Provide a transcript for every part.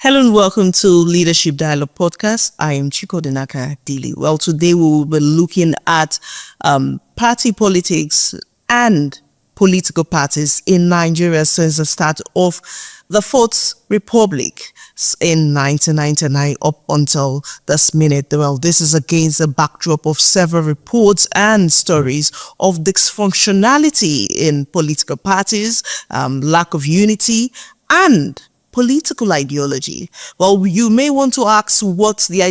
Hello and welcome to Leadership Dialogue Podcast. I am Chiko Denaka Dili. Well, today we will be looking at party politics and political parties in Nigeria since the start of the Fourth Republic in 1999 up until this minute. Well, this is against the backdrop of several reports and stories of dysfunctionality in political parties, lack of unity, and political ideology. Well, you may want to ask what the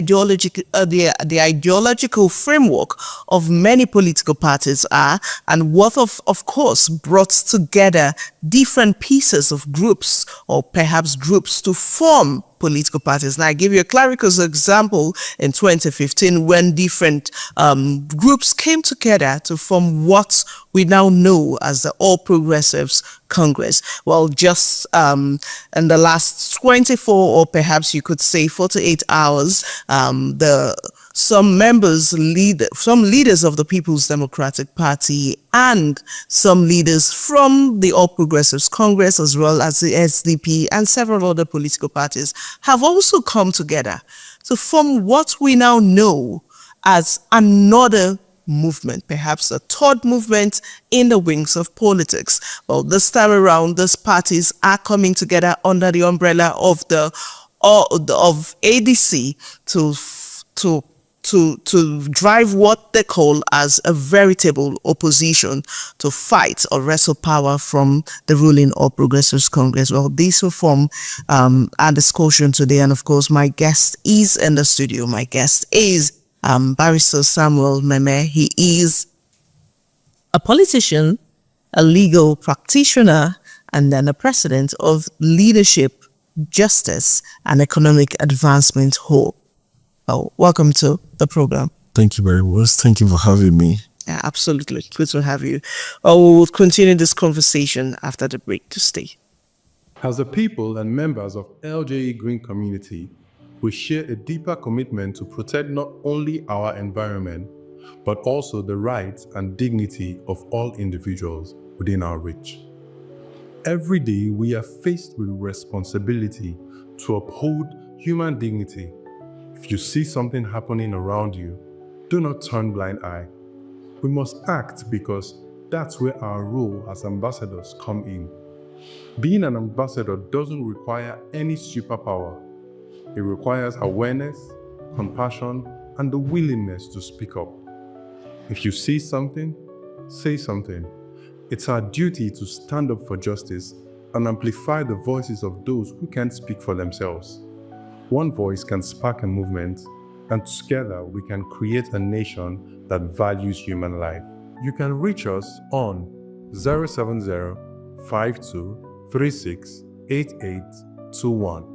ideological framework of many political parties are, and what of course brought together different pieces of groups or perhaps groups to form political parties. Now, I give you a clarical example in 2015 when different groups came together to form what we now know as the All Progressives Congress. Well, just in the last 24 or perhaps you could say 48 hours, some leaders of the People's Democratic Party and some leaders from the All Progressives Congress, as well as the SDP and several other political parties, have also come together to form what we now know as another movement, perhaps a third movement in the wings of politics. Well, this time around, these parties are coming together under the umbrella of ADC to drive what they call as a veritable opposition to fight or wrestle power from the ruling All Progressives Congress. Well, this will form our discussion today, and of course my guest is in the studio. My guest is Barrister Samuel Memeh. He is a politician, a legal practitioner, and then a president of Leadership, Justice, and Economic Advancement Hub. Oh, welcome to the program. Thank you very much. Thank you for having me. Yeah, absolutely. Good to have you. We will continue this conversation after the break. To stay. As a people and members of LJE Green community, we share a deeper commitment to protect not only our environment, but also the rights and dignity of all individuals within our reach. Every day, we are faced with responsibility to uphold human dignity. If you see something happening around you, do not turn blind eye. We must act because that's where our role as ambassadors come in. Being an ambassador doesn't require any superpower. It requires awareness, compassion, and the willingness to speak up. If you see something, say something. It's our duty to stand up for justice and amplify the voices of those who can't speak for themselves. One voice can spark a movement, and together we can create a nation that values human life. You can reach us on 070-5236-8821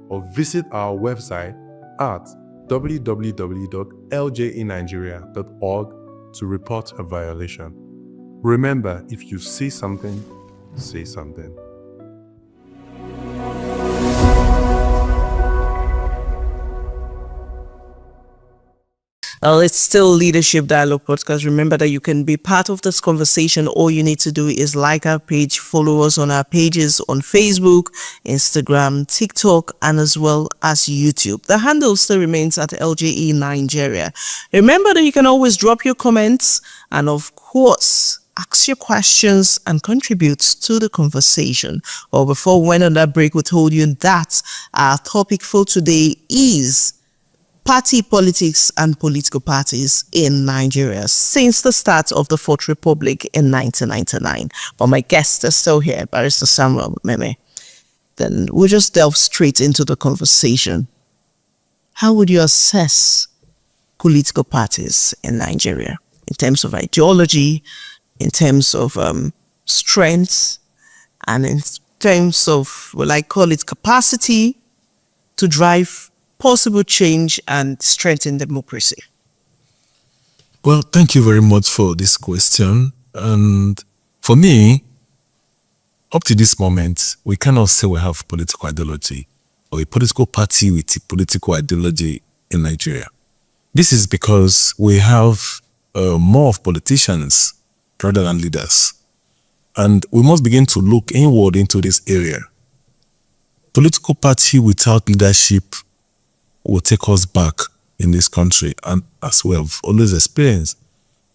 or visit our website at www.ljenigeria.org to report a violation. Remember, if you see something, say something. It's still Leadership Dialogue Podcast. Remember that you can be part of this conversation. All you need to do is like our page, follow us on our pages on Facebook, Instagram, TikTok, and as well as YouTube. The handle still remains at LJE Nigeria. Remember that you can always drop your comments and, of course, ask your questions and contribute to the conversation. Well, before we went on that break, we told you that our topic for today is party politics and political parties in Nigeria since the start of the Fourth Republic in 1999. But my guest is still here, Barrister Samuel Memeh. Then we'll just delve straight into the conversation. How would you assess political parties in Nigeria in terms of ideology, in terms of strength, and in terms of, well, I call it capacity to drive possible change and strengthen democracy? Well, thank you very much for this question. And for me, up to this moment, we cannot say we have political ideology or a political party with a political ideology in Nigeria. This is because we have more of politicians rather than leaders. And we must begin to look inward into this area. political party without leadership will take us back in this country, and as we have always experienced.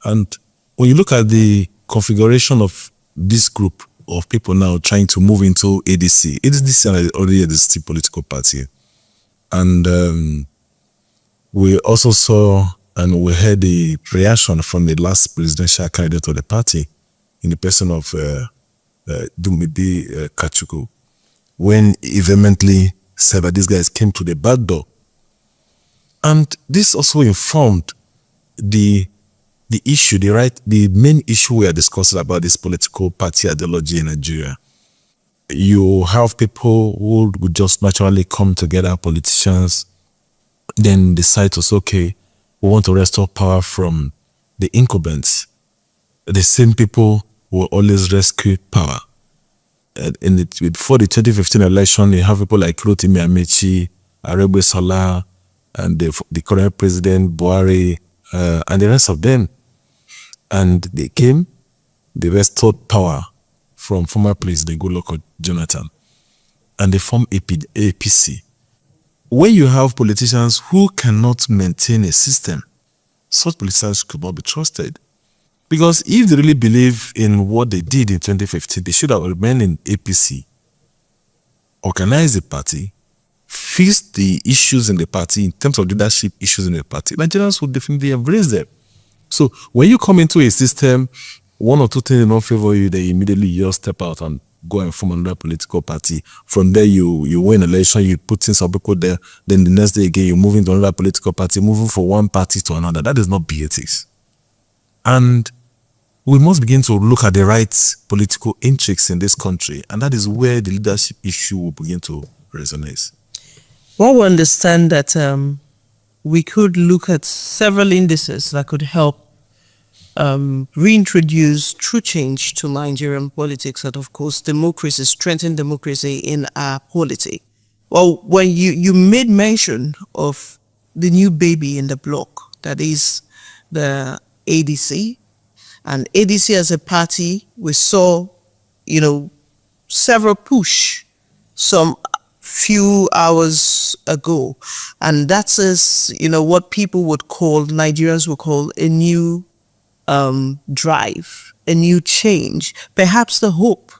And when you look at the configuration of this group of people now trying to move into ADC is already a distinct political party. And we also saw and we heard the reaction from the last presidential candidate of the party in the person of Dumidi Kachuku, when he vehemently said that these guys came to the back door. And this also informed the issue, the main issue we are discussing about this political party ideology in Nigeria. You have people who would just naturally come together, politicians, then decide to say, okay, we want to restore power from the incumbents. The same people will always rescue power. Before the 2015 election, you have people like Rotimi Amechi, Arebe Salah, and the current president, Barr, and the rest of them. And they came, they restored power from former president Goodluck Jonathan, and they formed APC. When you have politicians who cannot maintain a system, such politicians could not be trusted. Because if they really believe in what they did in 2015, they should have remained in APC, organize the party, fix the issues in the party in terms of leadership issues in the party. Nigerians would definitely embrace them. So when you come into a system, one or two things don't favor you, then immediately you just step out and go and form another political party. From there, you win election, you put in some people there, then the next day again, you move into another political party, moving from one party to another. That is not ethics. And we must begin to look at the right political intrigues in this country, and that is where the leadership issue will begin to resonate. Well, we understand that we could look at several indices that could help reintroduce true change to Nigerian politics, and of course democracy, strengthen democracy in our polity. Well, when you made mention of the new baby in the block, that is the ADC, and ADC as a party, we saw, several push some few hours ago, and that is, what people would call, Nigerians would call a new drive, a new change, perhaps the hope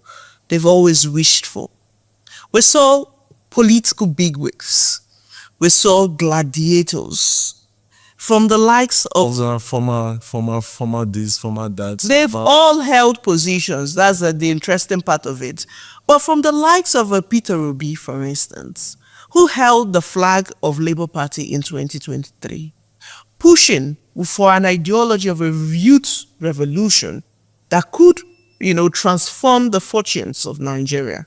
they've always wished for. We saw political bigwigs, we saw gladiators from the likes of former this, former that. They've all held positions. That's the interesting part of it. But from the likes of Peter Obi, for instance, who held the flag of Labour Party in 2023, pushing for an ideology of a youth revolution that could, transform the fortunes of Nigeria.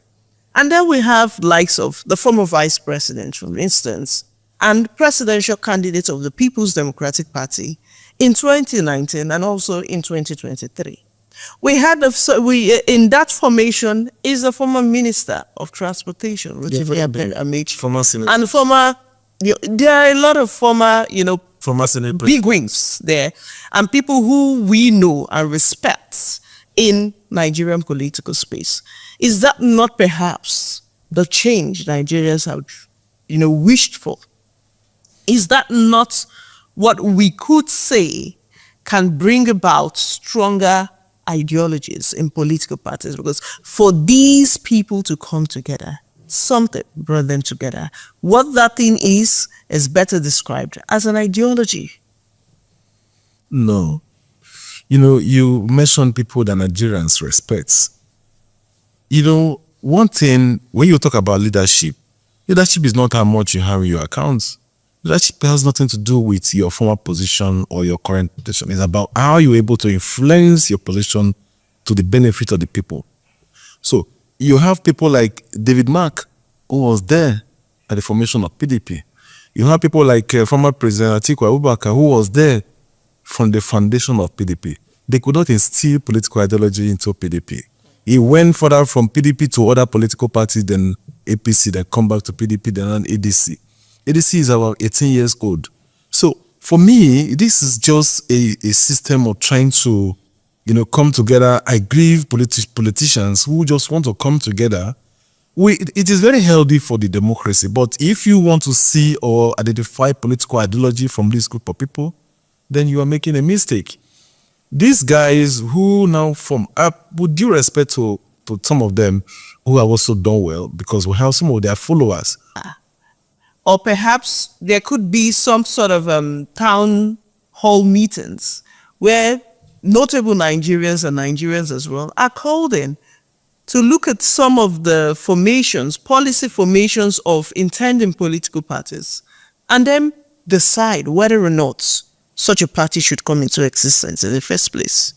And then we have likes of the former vice president, for instance, and presidential candidate of the People's Democratic Party in 2019 and also in 2023. We had in that formation is a former minister of transportation, Amechi, former senator, and there are a lot of former senator, big wings there, and people who we know and respect in Nigerian political space. Is that not perhaps the change Nigerians have, wished for? Is that not what we could say can bring about stronger ideologies in political parties? Because for these people to come together, something brought them together. What that thing is better described as an ideology. No. You mentioned people that Nigerians respect. One thing, when you talk about leadership is not how much you have in your accounts. Leadership has nothing to do with your former position or your current position. It's about how you're able to influence your position to the benefit of the people. So you have people like David Mark, who was there at the formation of PDP. You have people like former President Atiku Abubakar, who was there from the foundation of PDP. They could not instill political ideology into PDP. He went further from PDP to other political parties, then APC, then come back to PDP, then ADC. ADC is about 18 years old. So for me, this is just a system of trying to, come together. I grieve politicians who just want to come together it is very healthy for the democracy, but if you want to see or identify political ideology from this group of people, then you are making a mistake. These guys who now form up, with due respect to some of them who have also done well, because we have some of their followers. Or perhaps there could be some sort of town hall meetings where notable Nigerians and Nigerians as well are called in to look at some of the formations, policy formations of intending political parties, and then decide whether or not such a party should come into existence in the first place.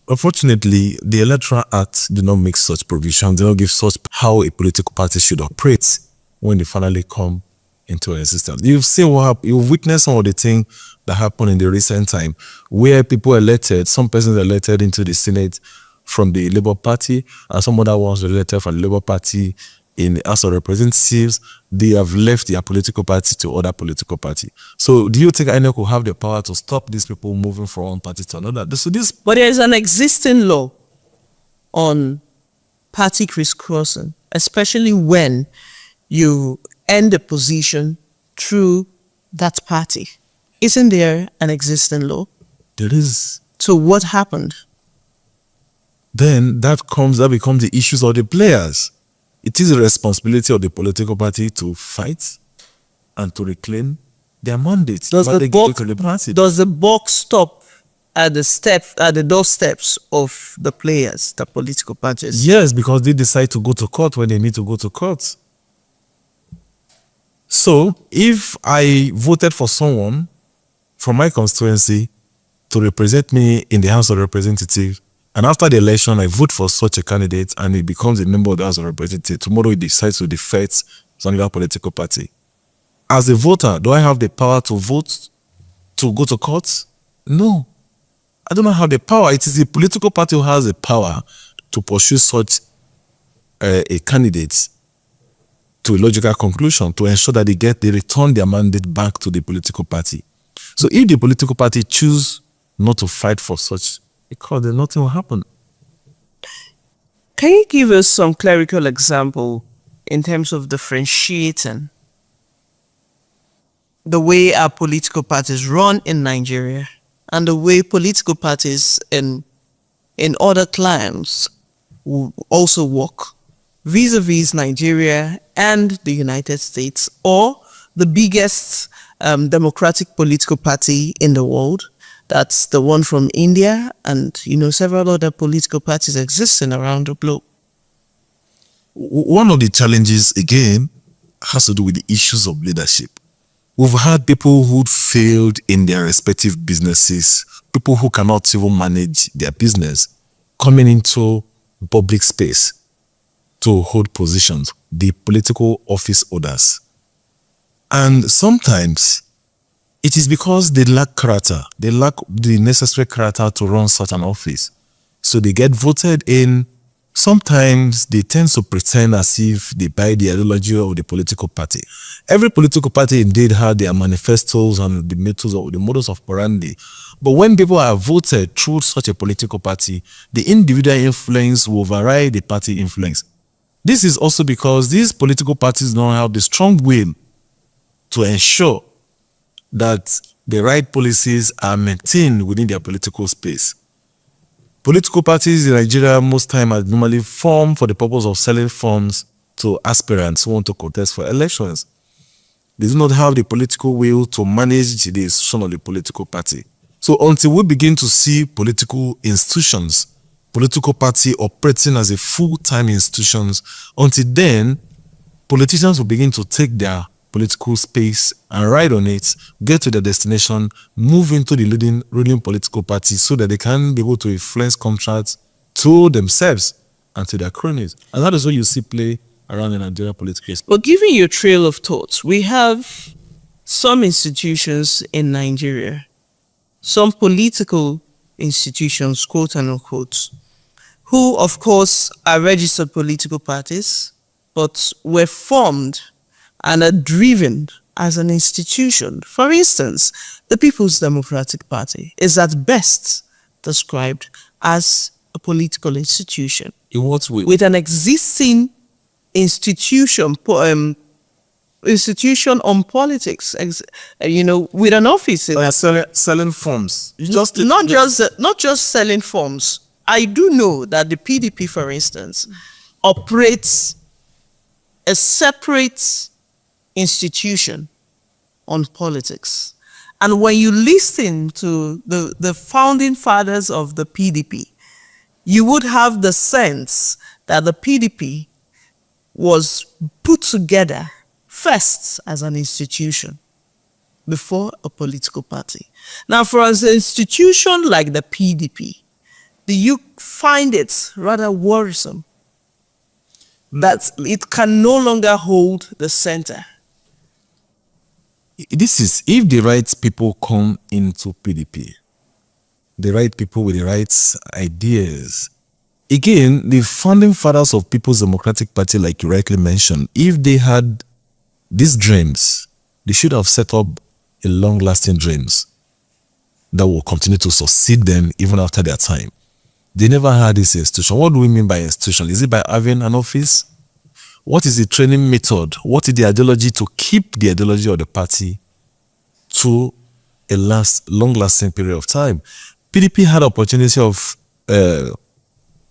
Unfortunately, the Electoral Act do not make such provisions. They don't give such how a political party should operate when they finally come into existence. You've seen what happened. You've witnessed some of the things that happened in the recent time, where people elected, some persons elected into the Senate from the Labour Party, and some other ones elected from the Labour Party in the House of Representatives. They have left their political party to other political party. So do you think INEC will have the power to stop these people moving from one party to another? So this, But there is an existing law on party crisscrossing, especially when you end a position through that party. Isn't there an existing law? there is. So what happened? Then that becomes the issues of the players. It is the responsibility of the political party to fight and to reclaim their mandates. Does But the buck stop at the doorsteps of the players, the political parties? Yes, because they decide to go to court when they need to go to court. So if I voted for someone from my constituency to represent me in the House of Representatives, and after the election I vote for such a candidate and he becomes a member of the House of Representatives, tomorrow he decides to defect some other political party. As a voter, do I have the power to vote to go to court? No. I do not have the power. It is the political party who has the power to pursue such a candidate to a logical conclusion, to ensure that they return their mandate back to the political party. So if the political party choose not to fight for such a cause, then nothing will happen. Can you give us some clerical example in terms of differentiating the way our political parties run in Nigeria and the way political parties in other climes will also work vis-a-vis Nigeria and the United States, or the biggest democratic political party in the world? That's the one from India, and several other political parties existing around the globe. One of the challenges, again, has to do with the issues of leadership. We've had people who failed in their respective businesses, people who cannot even manage their business, coming into public space to hold positions, the political office holders. And sometimes it is because they lack character. They lack the necessary character to run such an office. So they get voted in. Sometimes they tend to pretend as if they buy the ideology of the political party. Every political party indeed had their manifestos and the methods or the modus operandi. But when people are voted through such a political party, the individual influence will override the party influence. This is also because these political parties don't have the strong will to ensure that the right policies are maintained within their political space. Political parties in Nigeria most time are normally formed for the purpose of selling funds to aspirants who want to contest for elections. They do not have the political will to manage the institution of the political party. So until we begin to see political institutions, political party operating as a full-time institutions, until then, politicians will begin to take their political space and ride on it, get to their destination, move into the ruling political party so that they can be able to influence contracts to themselves and to their cronies. And that is what you see play around the Nigerian political space. But giving you a trail of thoughts, we have some institutions in Nigeria, some political institutions, quote and unquote, who of course are registered political parties, but were formed and are driven as an institution. For instance, the People's Democratic Party is at best described as a political institution. In what way? With an existing institution, institution on politics, with an office. Selling forms. Not just selling forms. I do know that the PDP, for instance, operates a separate institution on politics. And when you listen to the founding fathers of the PDP, you would have the sense that the PDP was put together first as an institution before a political party. Now, for an institution like the PDP, do you find it rather worrisome that it can no longer hold the center? This is if the right people come into PDP, the right people with the right ideas. Again, the founding fathers of People's Democratic Party, like you rightly mentioned, if they had these dreams, they should have set up a long-lasting dreams that will continue to succeed them even after their time. They never had this institution. What do we mean by institution? Is it by having an office? What is the training method? What is the ideology to keep the ideology of the party to a long-lasting period of time? PDP had opportunity of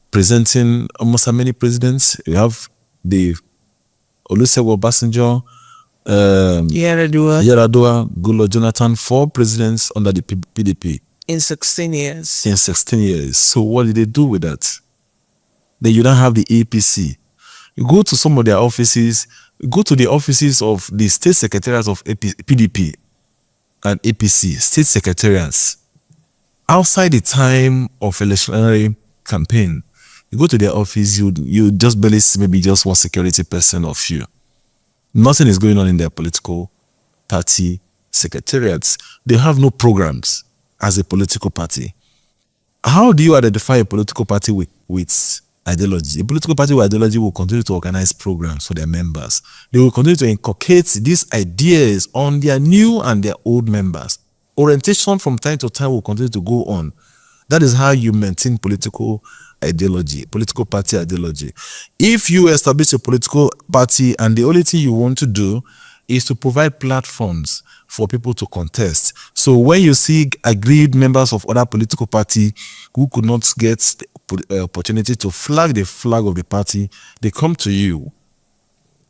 presenting almost as many presidents. You have the Olusegun Obasanjo, Yar'Adua, Goodluck Jonathan, 4 presidents under the PDP. In 16 years. In 16 years. So what did they do with that? Then you don't have the APC. You go to some of their offices, go to the offices of the state secretariats of PDP and APC, state secretariats. Outside the time of electionary campaign, you go to their office, you just barely see maybe just one security person or few. Nothing is going on in their political party secretariats. They have no programs as a political party. How do you identify a political party with ideology? A political party with ideology will continue to organize programs for their members. They will continue to inculcate these ideas on their new and their old members. Orientation from time to time will continue to go on. That is how you maintain political ideology, political party ideology. If you establish a political party and the only thing you want to do is to provide platforms for people to contest. So when you see agreed members of other political party who could not get the opportunity to flag the flag of the party, they come to you.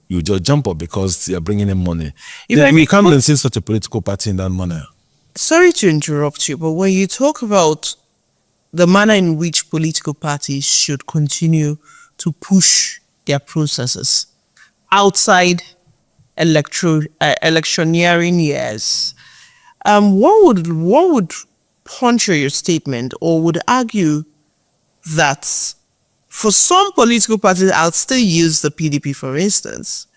You just jump up because you're bringing in money. We can't maintain such a political party in that manner. Sorry to interrupt you, but when you talk about the manner in which political parties should continue to push their processes outside electioneering years, what would puncture your statement or would argue that for some political parties, I'll still use the PDP for instance,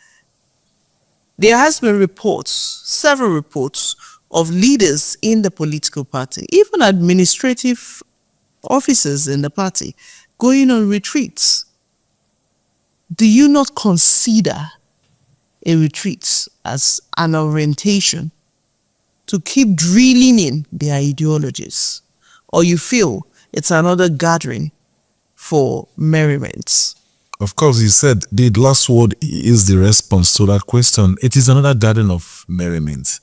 there has been several reports of leaders in the political party, even administrative officers in the party, going on retreats. Do you not consider a retreat as an orientation to keep drilling in their ideologies? Or you feel it's another gathering for merriment? Of course, you said the last word is the response to that question. It is another gathering of merriment.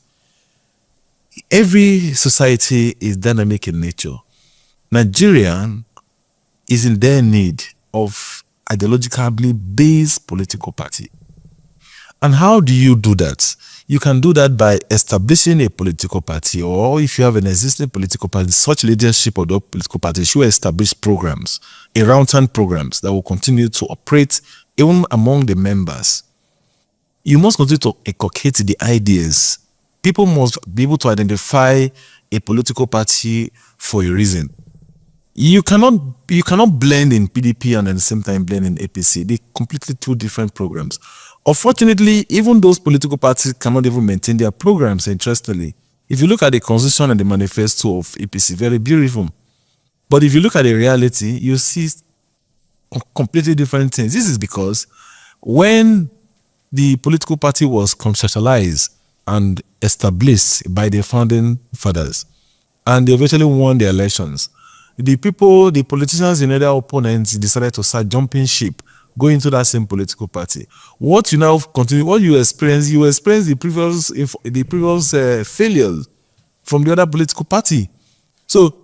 Every society is dynamic in nature. Nigeria is in their need of ideologically based political party. And how do you do that? You can do that by establishing a political party, or if you have an existing political party, such leadership of the political party should establish programs, around-town programs that will continue to operate even among the members. You must continue to inculcate the ideas. People must be able to identify a political party for a reason. You cannot blend in PDP and at the same time blend in APC. They're completely 2 different programs. Unfortunately, even those political parties cannot even maintain their programs, interestingly. If you look at the constitution and the manifesto of APC, very beautiful. But if you look at the reality, you see completely different things. This is because when the political party was conceptualized and established by the founding fathers, and they eventually won the elections, the politicians and other opponents decided to start jumping ship go into that same political party. What you now continue, what you experience the previous failures from the other political party. So,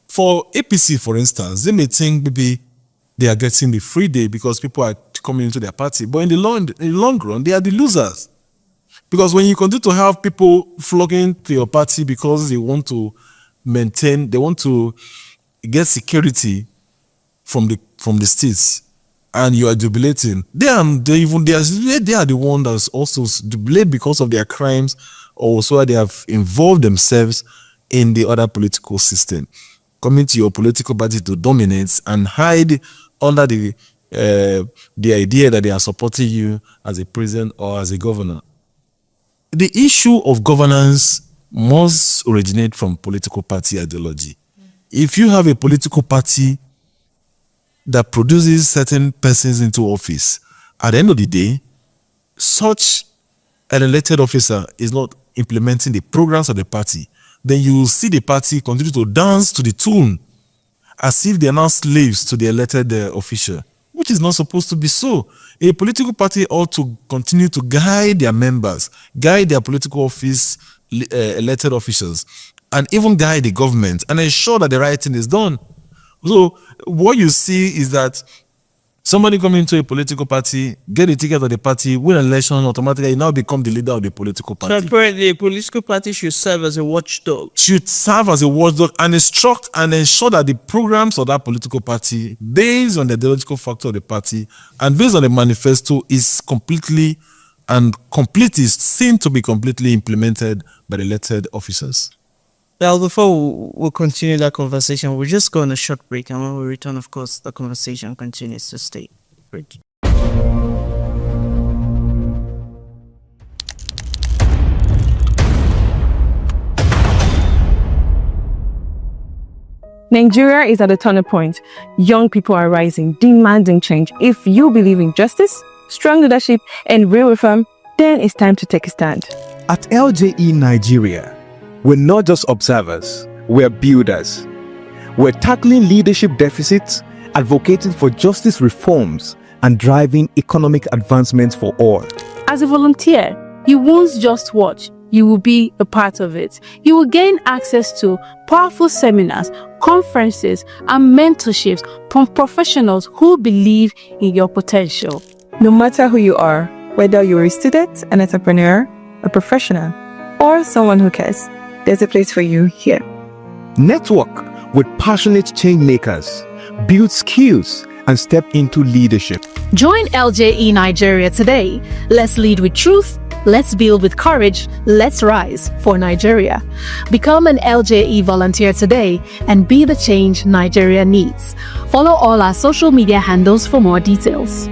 for APC, for instance, they may think maybe they are getting the free day because people are coming into their party. But in the long run, they are the losers. Because when you continue to have people flocking to your party because they want to get security from the states, and you are jubilating, they are the one that's also jubilate because of their crimes, or so they have involved themselves in the other political system, coming to your political party to dominate and hide under the idea that they are supporting you as a president or as a governor. The issue of governance must originate from political party ideology. If you have a political party that produces certain persons into office, at the end of the day, such an elected officer is not implementing the programs of the party, then you will see the party continue to dance to the tune as if they are now slaves to the elected official, which is not supposed to be so. A political party ought to continue to guide their members, guide their political office elected officials, and even guide the government and ensure that the right thing is done. So what you see is that somebody come into a political party, get a ticket of the party, win an election, automatically you now become the leader of the political party. So apparently, a political party should serve as a watchdog. Should serve as a watchdog and instruct and ensure that the programs of that political party, based on the ideological factor of the party and based on the manifesto, is seen to be completely implemented by the elected officers. Well, before we'll continue that conversation, we'll just go on a short break, and when we return, of course, the conversation continues. So stay. Great. Nigeria is at a turning point. Young people are rising, demanding change. If you believe in justice, strong leadership, and real reform, then it's time to take a stand. At LJE Nigeria, we're not just observers, we're builders. We're tackling leadership deficits, advocating for justice reforms, and driving economic advancements for all. As a volunteer, you won't just watch, you will be a part of it. You will gain access to powerful seminars, conferences, and mentorships from professionals who believe in your potential. No matter who you are, whether you're a student, an entrepreneur, a professional, or someone who cares, there's a place for you here. Network with passionate change makers, build skills, and step into leadership. Join LJE Nigeria today. Let's lead with truth. Let's build with courage. Let's rise for Nigeria. Become an LJE volunteer today and be the change Nigeria needs. Follow all our social media handles for more details.